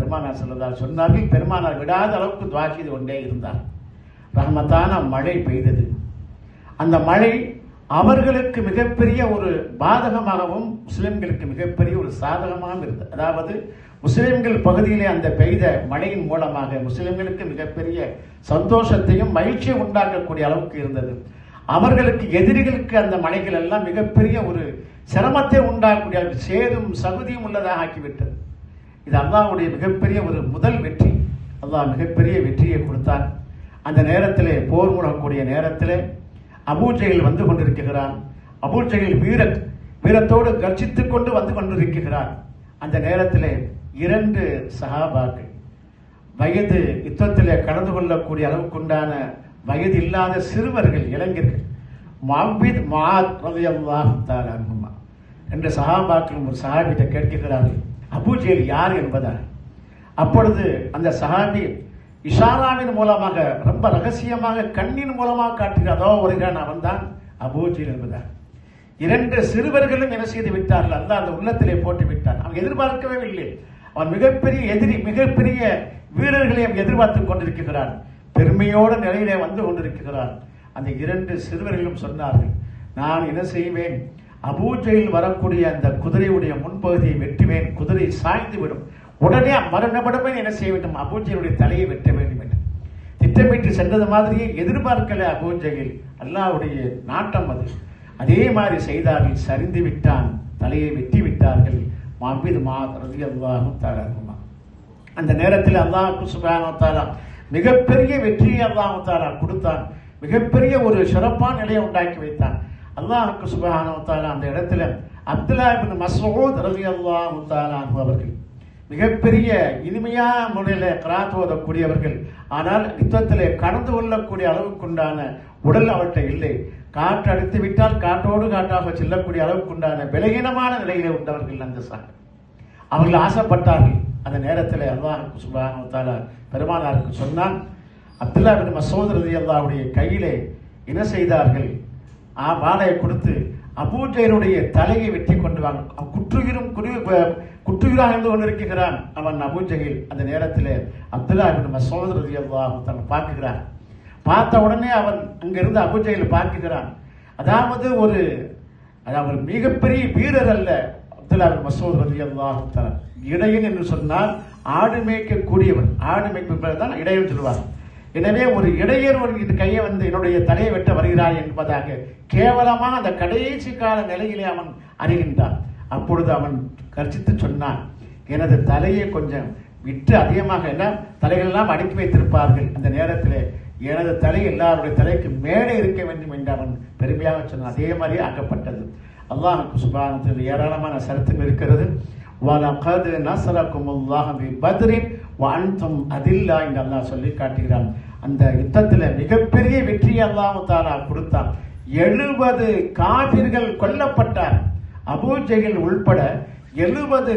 பெருமானார் ஸல்லல்லாஹு சொன்னார்கள். பெருமானார் விடாத அளவுக்கு துஆ செய்து கொண்டே இருந்தார். ரஹ்மத்தான மழை பெய்தது. அந்த மழை அவர்களுக்கு மிகப்பெரிய ஒரு பாதகமாகவும் முஸ்லிம்களுக்கு மிகப்பெரிய ஒரு சாதகமாகவும் இருந்தது. அதாவது முஸ்லிம்கள் பகுதியிலே அந்த பெய்த மழையின் மூலமாக முஸ்லிம்களுக்கு மிகப்பெரிய சந்தோஷத்தையும் மகிழ்ச்சியை உண்டாக்கக்கூடிய அளவுக்கு இருந்தது. அவர்களுக்கு எதிரிகளுக்கு அந்த மலைகள் எல்லாம் மிகப்பெரிய ஒரு சிரமத்தை உண்டாக்கக்கூடிய சேதும் சகுதியும் உள்ளதாக ஆக்கிவிட்டது. இது அல்லாஹ்வுடைய மிகப்பெரிய ஒரு முதல் வெற்றி. அல்லாஹ் மிகப்பெரிய வெற்றியை கொடுத்தான். அந்த நேரத்திலே போர் முழங்கக்கூடிய நேரத்திலே அபூஜஹல் வந்து கொண்டிருக்கிறான். அபூஜஹல் வீரத்தோடு கர்ஜித்துக் கொண்டு வந்து கொண்டிருக்கிறான். அந்த நேரத்திலே 2 சஹாபாக்கள் வயது யுத்தத்திலே கலந்து கொள்ளக்கூடிய அளவுக்குண்டான வயது இல்லாத சிறுவர்கள், இளைஞர்கள், முஅவ்வித் முஆத் ரலியல்லாஹு தஆலா அன்ஹுமா என்ற சஹாபாக்கள் ஒரு சஹாபியிட்ட கேட்கிறார்கள், அபூஜஹல் யார் என்பதாக. அப்பொழுது அந்த சஹாபி இஷாராவின் மூலமாக ரொம்ப ரகசியமாக கண்ணின் மூலமாக காட்டுகிறார், அதோ வருகிறான், அவன் தான் அபூஜஹல் என்பதாக. 2 சிறுவர்களும் என்ன செய்து விட்டார்கள், அல்லாஹ் அந்த உள்ளத்திலே போட்டு விட்டான். அவன் எதிர்பார்க்கவே இல்லை. அவன் மிகப்பெரிய எதிரி, மிகப்பெரிய வீரர்களை அவன் எதிர்பார்த்துக் கொண்டிருக்கிறான். பெருமையோட நிலையிலே வந்து கொண்டிருக்கிறான். அந்த 2 சிறுவர்களும் சொன்னார்கள், நான் என்ன செய்வேன், அபூஜஹல் வரக்கூடிய அந்த குதிரையுடைய முன்பகுதியை வெட்டுவேன், குதிரை சாய்ந்து விடும், உடனே மரணப்படமே என்ன செய்ய வேண்டும், அபூஜஹலுடைய தலையை வெட்ட வேண்டும் என்று திட்டமிட்டு சென்றது மாதிரியே எதிர்பார்க்கல அபூஜஹல். அல்லாஹ்வுடைய நாட்டம் அது. அதே மாதிரி செய்தார்கள். சரிந்து விட்டான், தலையை வெட்டி விட்டார்கள். முஅவ்வித் முஆத் ரலியல்லாஹு தஆலா அன்ஹுமா. அந்த நேரத்தில் அல்லாஹ் சுப்ஹானஹு வ தஆலா மிகப்பெரிய வெற்றியை அல்லாஹ் தஆலா கொடுத்தான். மிகப்பெரிய ஒரு சிறப்பான நிலையை உண்டாக்கி வைத்தான். அல்லாஹ் சுப்ஹானஹு வ தஆலா அந்த இடத்துல அப்துல்லாஹ் இப்னு மஸ்ஊத் ரலியல்லாஹு தஆலா அன்ஹு அவர்கள் மிகப்பெரிய இனிமையான முறையில் கிராத் ஓதக்கூடியவர்கள். ஆனால் யுத்தத்திலே கடந்து கொள்ளக்கூடிய அளவுக்குண்டான உடல் அவர்கிட்ட இல்லை. காற்று அடித்து விட்டால் காற்றோடு காற்றாக செல்லக்கூடிய அளவுக்குண்டான பலகீனமான நிலையிலே உண்டவர்கள் அந்த சார். அவர்கள் ஆசைப்பட்டார்கள். அந்த நேரத்தில் அல்லாஹ் சுப்ஹானஹு வ தஆலா பெருமானாருக்கு சொன்னான், அப்துல்லாஹ் இப்னு மஸ்ஊத் ரலியல்லாஹுடைய கையிலே என்ன செய்தார்கள், வாளை கொடுத்து அபூஜஹலுடைய தலையை வெட்டி கொண்டு வாங்க. குற்றுயிராக இருந்து கொண்டிருக்கிறான் அவன் அபூஜஹல். அந்த நேரத்தில் அப்துல்லாஹ் இப்னு மஸ்ஊத் ரலியல்லாஹு தஆலா பார்க்கிறான். பார்த்த உடனே அவன் அங்கிருந்து அபூஜஹல் பார்க்கிறான். அதாவது ஒரு மிகப்பெரிய வீரர் அல்ல அப்துல்லாஹ் இப்னு மஸ்ஊத் ரலியல்லாஹு தஆலா. இடையன் என்று சொன்னால் ஆடு மேய்க்கக்கூடியவன். ஆடு மேய்ப்பவர் தான் இடையன் சொல்வார். எனவே ஒரு இடையர் ஒரு கையை வந்து என்னுடைய தலையை வெட்ட வருகிறாய் என்பதாக கேவலமாக அந்த கடைசி கால நிலையிலே அவன் அறிகின்றான். அப்பொழுது அவன் கர்ஜித்து சொன்னான், எனது தலையை கொஞ்சம் விட்டு அதிகமாக எல்லாம் தலைகளெல்லாம் அடுக்கி வைத்திருப்பார்கள். அந்த நேரத்தில் எனது தலை எல்லாருடைய தலைக்கு மேலே இருக்க வேண்டும் என்று அவன் பெருமையாக சொன்னான். அதே மாதிரி ஆக்கப்பட்டது. அல்லாஹ் சுப்ஹானஹு வ தஆலா ஏராளமான சரித்திரம் இருக்கிறது. وَلَقَدْ نَصَرَكُمُ اللَّهُ بِبَدْرٍ وَأَنْتُمْ أَذِلَّةٌ என்று அல்லாஹ் சொல்லி காட்டுகிறான். அந்த யுத்தத்தில் மிகப்பெரிய வெற்றியை அல்லாஹ் தஆலா கொடுத்தான். 70 காபிர்கள் கொல்லப்பட்டார். அபூஜஹல் உள்பட 70